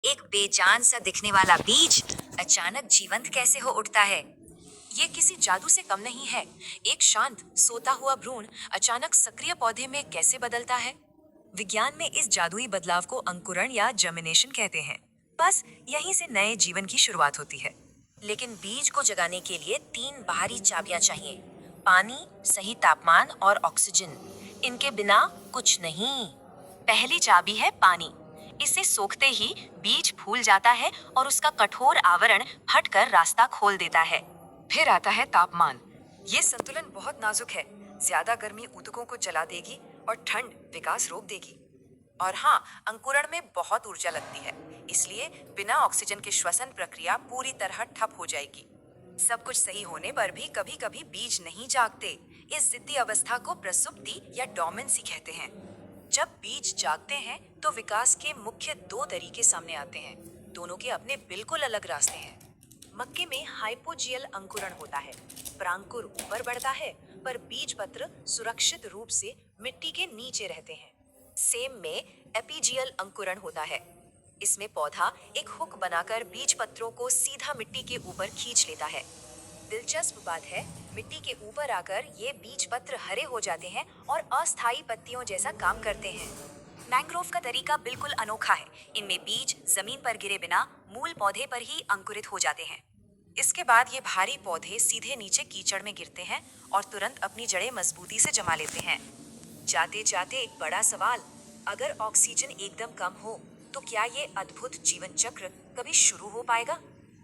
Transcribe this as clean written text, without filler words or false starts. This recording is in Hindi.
एक बेजान सा दिखने वाला बीज अचानक जीवंत कैसे हो उठता है? ये किसी जादू से कम नहीं है। एक शांत सोता हुआ भ्रूण अचानक सक्रिय पौधे में कैसे बदलता है? विज्ञान में इस जादुई बदलाव को अंकुरण या जर्मिनेशन कहते हैं। बस यहीं से नए जीवन की शुरुआत होती है। लेकिन बीज को जगाने के लिए 3 बाहरी चाबियां चाहिए। पानी, सही तापमान और ऑक्सीजन। इनके बिना कुछ नहीं। पहली चाबी है पानी। इसे सोखते ही बीज फूल जाता है और उसका कठोर आवरण फटकर रास्ता खोल देता है। फिर आता है तापमान। ये संतुलन बहुत नाजुक है। ज्यादा गर्मी ऊतकों को जला देगी और ठंड विकास रोक देगी। और हाँ, अंकुरण में बहुत ऊर्जा लगती है, इसलिए बिना ऑक्सीजन के श्वसन प्रक्रिया पूरी तरह ठप हो जाएगी। सब कुछ सही होने पर भी कभी कभी बीज नहीं जागते। इस जिद्दी अवस्था को प्रसुप्ति या डोमेंसी कहते हैं। जब बीज जागते हैं तो विकास के मुख्य 2 तरीके सामने आते हैं। दोनों के अपने बिल्कुल अलग रास्ते हैं। मक्के में हाइपोजियल अंकुरण होता है। परांकुर ऊपर बढ़ता है, पर बीज पत्र सुरक्षित रूप से मिट्टी के नीचे रहते हैं। सेम में एपीजियल अंकुरण होता है। इसमें पौधा एक हुक बनाकर बीज पत्रों को सीधा मिट्टी के ऊपर खींच लेता है। दिलचस्प बात है, मिट्टी के ऊपर आकर ये बीज पत्र हरे हो जाते हैं और अस्थायी पत्तियों जैसा काम करते हैं। मैंग्रोव का तरीका बिल्कुल अनोखा है। इनमें बीज जमीन पर गिरे बिना मूल पौधे पर ही अंकुरित हो जाते हैं। इसके बाद ये भारी पौधे सीधे नीचे कीचड़ में गिरते हैं और तुरंत अपनी जड़ें मजबूती से जमा लेते हैं। जाते जाते एक बड़ा सवाल, अगर ऑक्सीजन एकदम कम हो तो क्या ये अद्भुत जीवन चक्र कभी शुरू हो पाएगा?